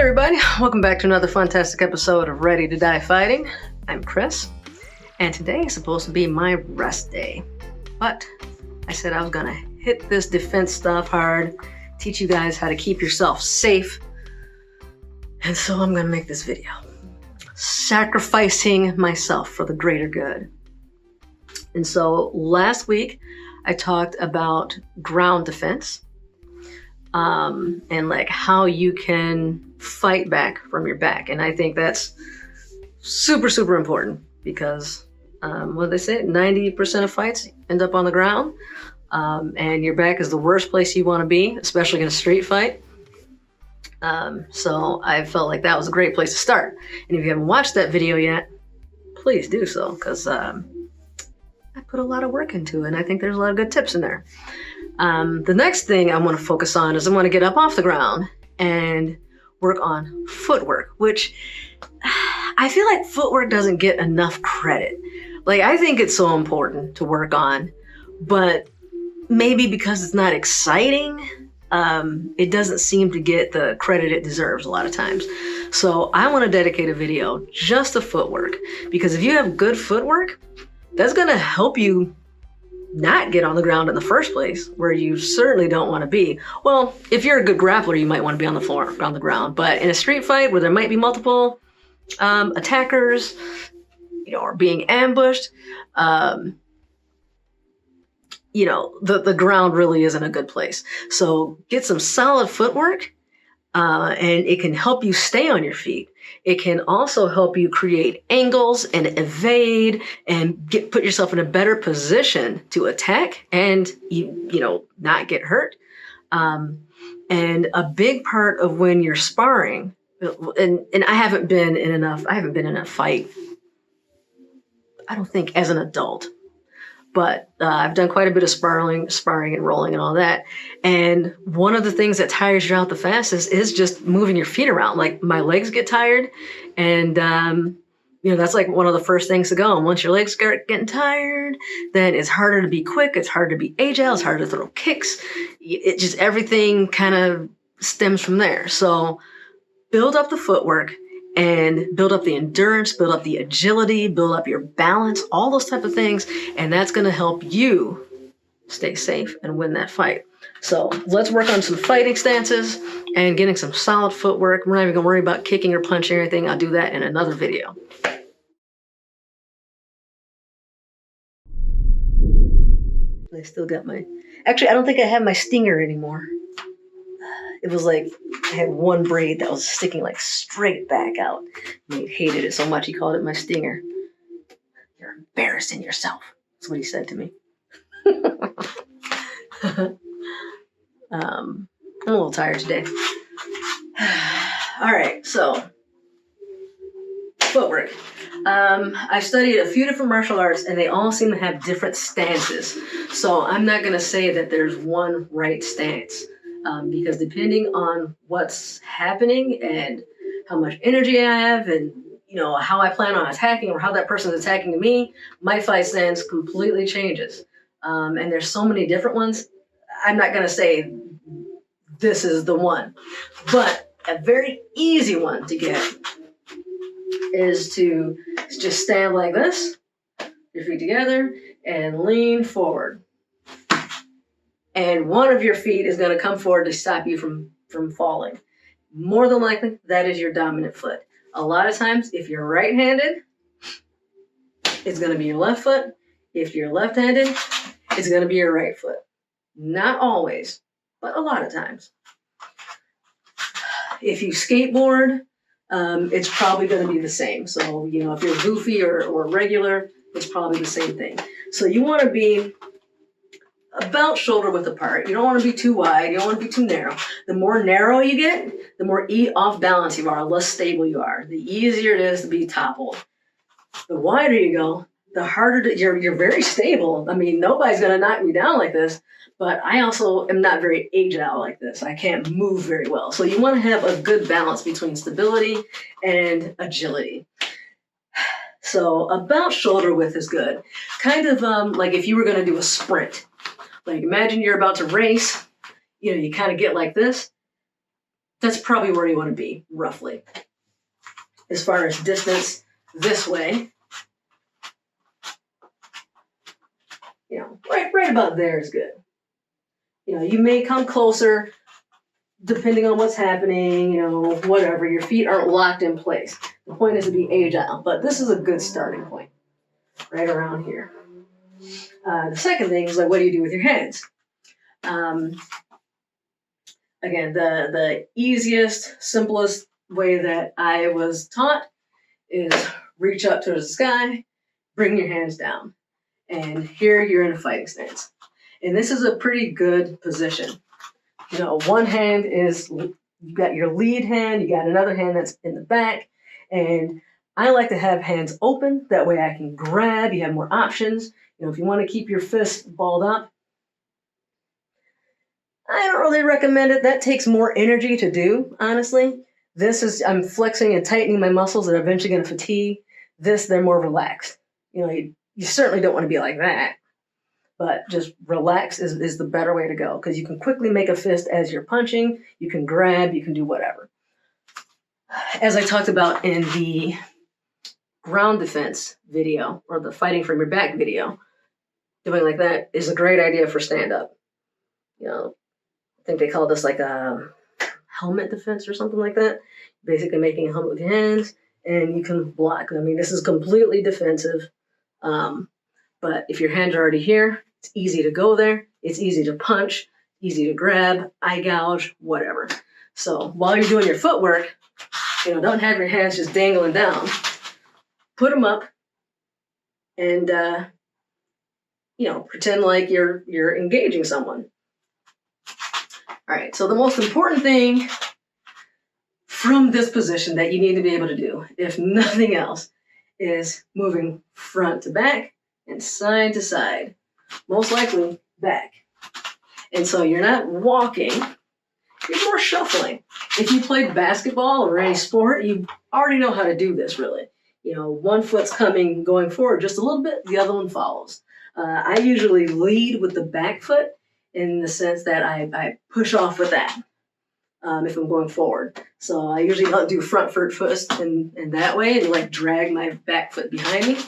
everybody, welcome back to another fantastic episode of Ready to Die Fighting. I'm Chris, and today is supposed to be my rest day, but I said I was gonna hit this defense stuff hard, teach you guys how to keep yourself safe, and so I'm gonna make this video. Sacrificing myself for the greater good. And so last week I talked about ground defense, and like how you can fight back from your back. And I think that's super, super important because what they say, 90% of fights end up on the ground, and your back is the worst place you want to be, especially in a street fight. So I felt like that was a great place to start. And if you haven't watched that video yet, please do so, because I put a lot of work into it, and I think there's a lot of good tips in there. The next thing I want to focus on is I want to get up off the ground and work on footwork, which I feel like footwork doesn't get enough credit. Like, I think it's so important to work on, but maybe because it's not exciting, it doesn't seem to get the credit it deserves a lot of times. So I want to dedicate a video just to footwork, because if you have good footwork, that's going to help you not get on the ground in the first place, where you certainly don't want to be. Well, if you're a good grappler, you might want to be on the floor, on the ground. But in a street fight where there might be multiple attackers, or being ambushed, the ground really isn't a good place. So get some solid footwork, and it can help you stay on your feet. It can also help you create angles and evade and put yourself in a better position to attack and not get hurt. And a big part of when you're sparring, and I haven't been in a fight, I don't think, as an adult. But I've done quite a bit of sparring and rolling and all that. And one of the things that tires you out the fastest is just moving your feet around. Like, my legs get tired, and that's like one of the first things to go. And once your legs start getting tired, then it's harder to be quick. It's harder to be agile. It's harder to throw kicks. It just, everything kind of stems from there. So build up the footwork and build up the endurance, build up the agility, build up your balance, all those type of things. And that's going to help you stay safe and win that fight. So let's work on some fighting stances and getting some solid footwork. We're not even going to worry about kicking or punching or anything. I'll do that in another video. I still got actually, I don't think I have my stinger anymore. It was like I had one braid that was sticking like straight back out. And he hated it so much he called it my stinger. You're embarrassing yourself. That's what he said to me. I'm a little tired today. All right, so footwork. I've studied a few different martial arts, and they all seem to have different stances. So I'm not going to say that there's one right stance. Because depending on what's happening and how much energy I have and, how I plan on attacking or how that person's attacking me, my fight stance completely changes. And there's so many different ones. I'm not going to say this is the one. But a very easy one to get is to just stand like this, your feet together, and lean forward. And one of your feet is going to come forward to stop you from falling. More than likely, that is your dominant foot. A lot of times, if you're right-handed, it's going to be your left foot. If you're left-handed, it's going to be your right foot. Not always, but a lot of times. If you skateboard, it's probably going to be the same. So, if you're goofy or regular, it's probably the same thing. So you want to be about shoulder width apart. You don't want to be too wide. You don't want to be too narrow. The more narrow you get, the more off balance you are, the less stable you are. The easier it is to be toppled. The wider you go, the harder you're very stable. I mean, nobody's going to knock me down like this, but I also am not very agile like this. I can't move very well. So you want to have a good balance between stability and agility. So about shoulder width is good. Kind of like if you were going to do a sprint. Like, imagine you're about to race, you kind of get like this. that's probably where you want to be, roughly. As far as distance this way, right about there is good. You may come closer depending on what's happening, whatever. Your feet aren't locked in place. The point is to be agile, but this is a good starting point, right around here. The second thing is, like, what do you do with your hands? Again, the easiest, simplest way that I was taught is reach up towards the sky, bring your hands down. And here you're in a fighting stance. And this is a pretty good position. One hand is, you got your lead hand, you got another hand that's in the back. And I like to have hands open. That way I can grab, you have more options. If you want to keep your fist balled up, I don't really recommend it. That takes more energy to do, honestly. I'm flexing and tightening my muscles that are eventually going to fatigue. They're more relaxed. You certainly don't want to be like that, but just relax is the better way to go, because you can quickly make a fist as you're punching. You can grab, you can do whatever. As I talked about in the ground defense video, or the fighting from your back video, doing like that is a great idea for stand-up. I think they call this like a helmet defense or something like that. Basically making a helmet with your hands, and you can block. This is completely defensive. But if your hands are already here, it's easy to go there. It's easy to punch, easy to grab, eye gouge, whatever. So while you're doing your footwork, don't have your hands just dangling down. Put them up and, pretend like you're engaging someone. All right, so the most important thing from this position that you need to be able to do, if nothing else, is moving front to back and side to side, most likely back. And so you're not walking, you're more shuffling. If you played basketball or any sport, you already know how to do this, really. One foot's going forward just a little bit, the other one follows. I usually lead with the back foot, in the sense that I push off with that if I'm going forward. So I usually don't do front foot first in that way, and like drag my back foot behind me.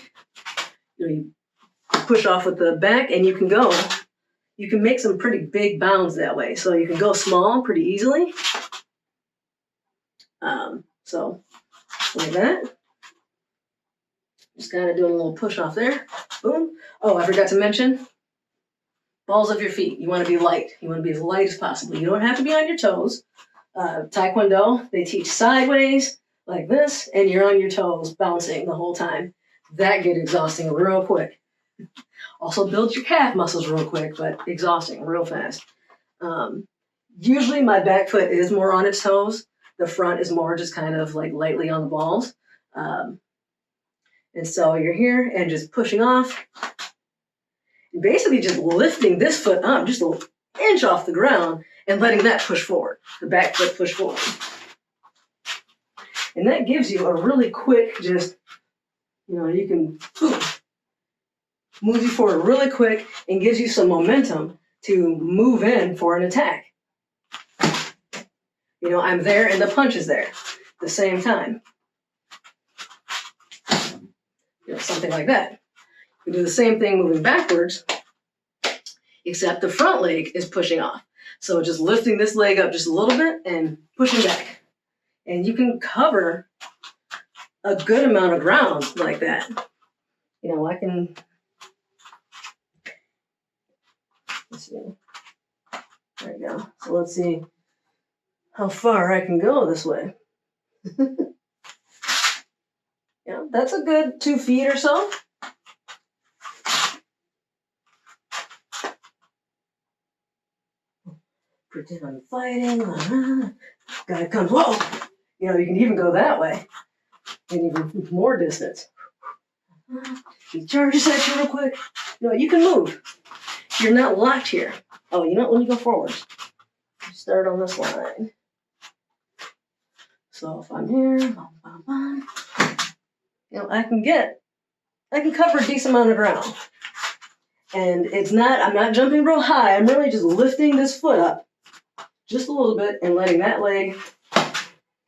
You push off with the back, and you can make some pretty big bounds that way. So you can go small pretty easily. So like that. Just kind of doing a little push off there. Boom. Oh, I forgot to mention, balls of your feet. You want to be light. You want to be as light as possible. You don't have to be on your toes. Taekwondo, they teach sideways like this, and you're on your toes bouncing the whole time. That gets exhausting real quick. Also builds your calf muscles real quick, but exhausting real fast. Usually my back foot is more on its toes. The front is more just kind of like lightly on the balls. And so you're here and just pushing off. Basically just lifting this foot up just an inch off the ground and letting that push forward, the back foot push forward. And that gives you a really quick, just, you can move you forward really quick and gives you some momentum to move in for an attack. I'm there and the punch is there at the same time. Something like that. You do the same thing moving backwards, except the front leg is pushing off. So just lifting this leg up just a little bit and pushing back. And you can cover a good amount of ground like that. I can, let's see. There you go. So let's see how far I can go this way. That's a good 2 feet or so. Pretend I'm fighting. Guy comes, whoa! You can even go that way. And even more distance. He charges at you real quick. You can move. You're not locked here. Oh, let me go forward. Start on this line. So if I'm here, I can cover a decent amount of ground. And I'm not jumping real high. I'm really just lifting this foot up just a little bit and letting that leg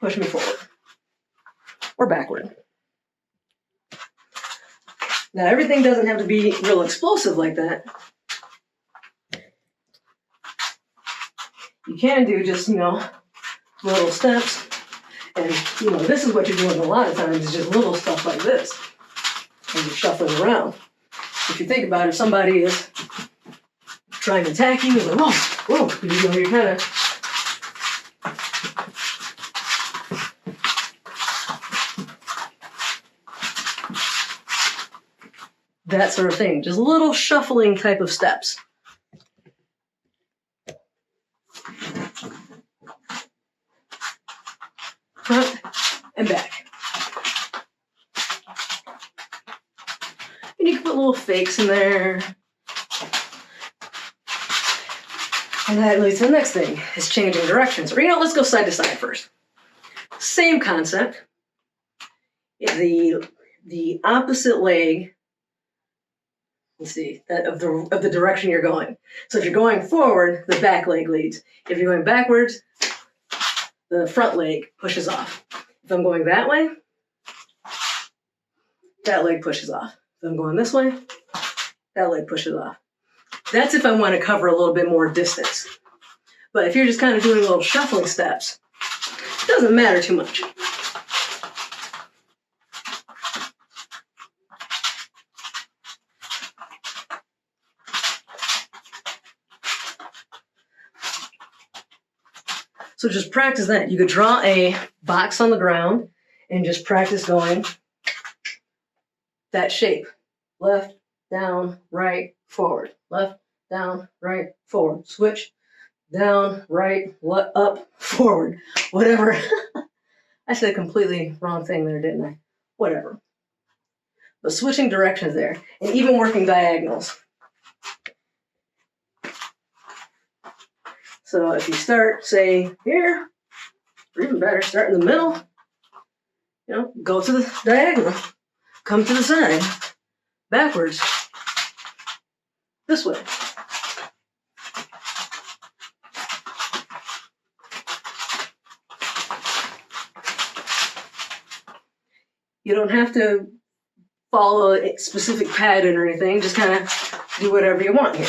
push me forward or backward. Now, everything doesn't have to be real explosive like that. You can do just, little steps. And, this is what you're doing a lot of times, is just little stuff like this. And you're shuffling around. If you think about it, if somebody is trying to attack you, you're like, whoa, you're kind of... that sort of thing. Just little shuffling type of steps. Front and back. And you can put little fakes in there. And that leads to the next thing, is changing directions. Or, let's go side to side first. Same concept. The opposite leg, let's see, of the direction you're going. So if you're going forward, the back leg leads. If you're going backwards, the front leg pushes off. If I'm going that way, that leg pushes off. If I'm going this way, that leg pushes off. That's if I want to cover a little bit more distance. But if you're just kind of doing little shuffling steps, it doesn't matter too much. So just practice that. You could draw a box on the ground and just practice going that shape. Left, down, right, forward. Left, down, right, forward. Switch, down, right, up, forward. Whatever. I said a completely wrong thing there, didn't I? Whatever. But switching directions there, and even working diagonals. So if you start, say, here, or even better, start in the middle, go to the diagonal, come to the side, backwards, this way. You don't have to follow a specific pattern or anything, just kind of do whatever you want here.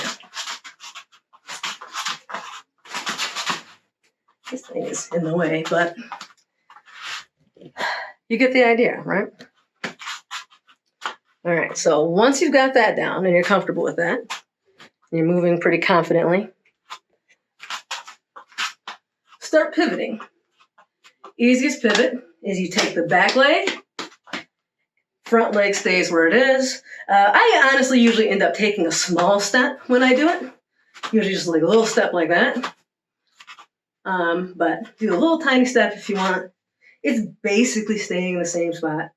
This thing is in the way, but you get the idea, right? All right, so once you've got that down and you're comfortable with that, and you're moving pretty confidently, start pivoting. Easiest pivot is you take the back leg, front leg stays where it is. I honestly usually end up taking a small step when I do it. Usually just like a little step like that. But do a little tiny step if you want. It's basically staying in the same spot.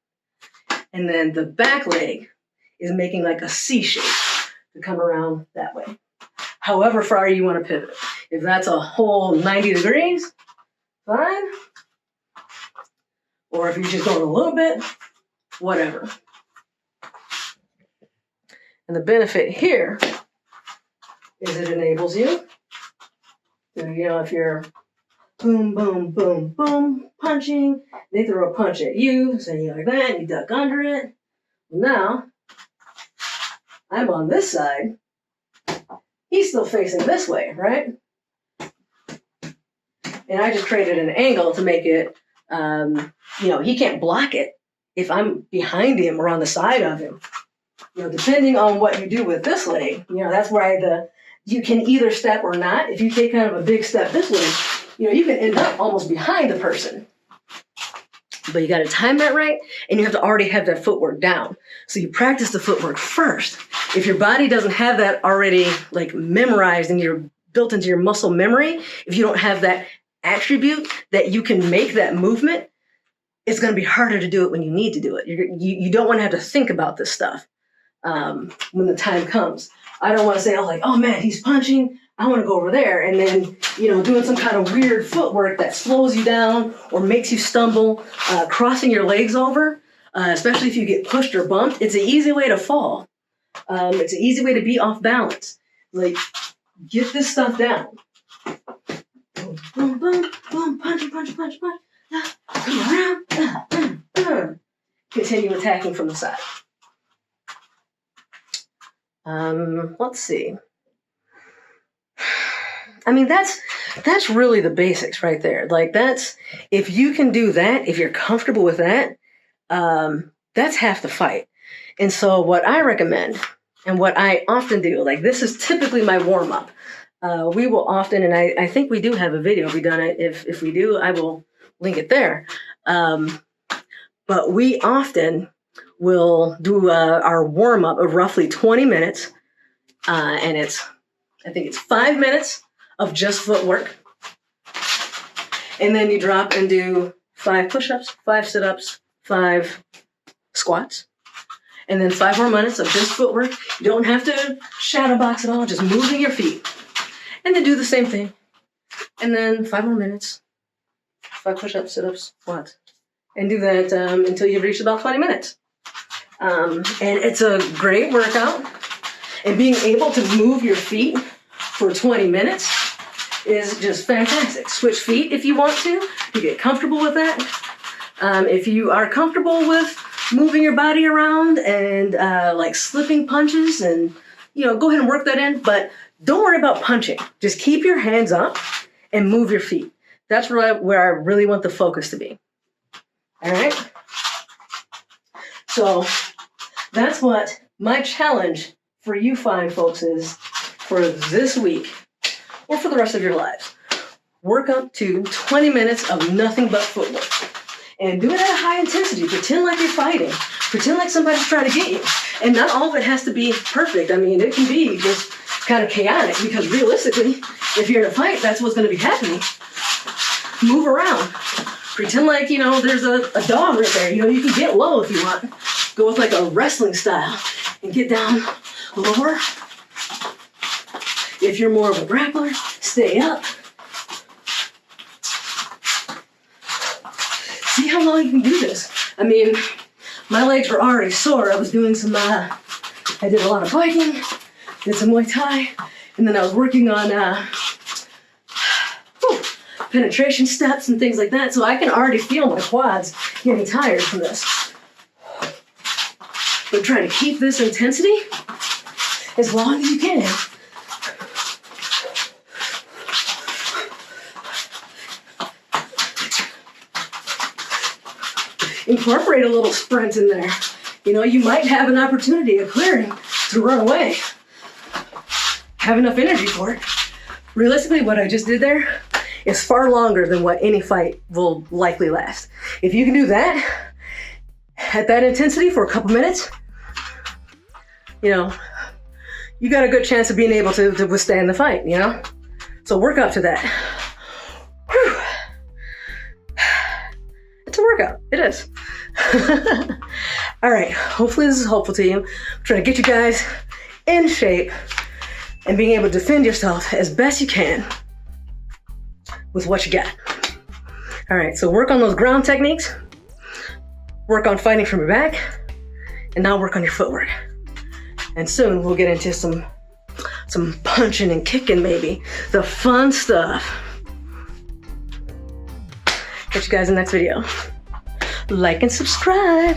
And then the back leg is making like a C shape to come around that way. However far you want to pivot. If that's a whole 90 degrees, fine. Or if you're just going a little bit, whatever. And the benefit here is it enables you to, if you're boom, boom, boom, boom, punching, they throw a punch at you, so you like that, and you duck under it. Now, I'm on this side. He's still facing this way, right? And I just created an angle to make it, he can't block it if I'm behind him or on the side of him. Depending on what you do with this leg, that's where you can either step or not. If you take kind of a big step this way, you can end up almost behind the person. But you got to time that right, and you have to already have that footwork down. So you practice the footwork first. If your body doesn't have that already like memorized and you're built into your muscle memory, if you don't have that attribute that you can make that movement, it's going to be harder to do it when you need to do it. You don't want to have to think about this stuff when the time comes. I don't want to say, oh man, he's punching, I want to go over there. And then, doing some kind of weird footwork that slows you down or makes you stumble, crossing your legs over, especially if you get pushed or bumped. It's an easy way to fall. It's an easy way to be off balance. Like, get this stuff down. Boom, boom, boom, boom, punch, punch, punch, punch. Come around. Continue attacking from the side. Let's see. I mean, that's really the basics right there. Like if you can do that, if you're comfortable with that, that's half the fight. And so what I recommend and what I often do, like this is typically my warm up. We will often, and I think we do have a video. If we done it, if we do, I will link it there. But we often will do our warm up of roughly 20 minutes. And I think it's 5 minutes of just footwork. And then you drop and do 5 push-ups, 5 sit-ups, 5 squats. And then 5 more minutes of just footwork. You don't have to shadow box at all, just moving your feet. And then do the same thing. And then 5 more minutes, 5 push-ups, sit-ups, squats. And do that until you've reached about 20 minutes. And it's a great workout. And being able to move your feet for 20 minutes is just fantastic. Switch feet if you want to get comfortable with that. If you are comfortable with moving your body around and like slipping punches, and go ahead and work that in, but don't worry about punching. Just keep your hands up and move your feet. That's where I really want the focus to be. All right? So that's what my challenge for you fine folks is for this week or for the rest of your lives. Work up to 20 minutes of nothing but footwork. And do it at a high intensity. Pretend like you're fighting. Pretend like somebody's trying to get you. And not all of it has to be perfect. I mean, it can be just kind of chaotic, because realistically, if you're in a fight, that's what's going to be happening. Move around. Pretend like, there's a dog right there. You can get low if you want. Go with like a wrestling style and get down lower. If you're more of a grappler, stay up. See how long you can do this. I mean, my legs were already sore. I was doing I did a lot of biking, did some Muay Thai, and then I was working on penetration steps and things like that. So I can already feel my quads getting tired from this. But trying to keep this intensity as long as you can. Incorporate a little sprint in there. You might have an opportunity of clearing to run away. Have enough energy for it. Realistically, what I just did there is far longer than what any fight will likely last. If you can do that at that intensity for a couple minutes, you got a good chance of being able to withstand the fight, So work up to that. Whew. It's a workout. It is. All right. Hopefully this is helpful to you. I'm trying to get you guys in shape and being able to defend yourself as best you can with what you got. All right. So work on those ground techniques. Work on fighting from your back. And now work on your footwork. And soon we'll get into some punching and kicking, maybe. The fun stuff. Catch you guys in the next video. Like and subscribe.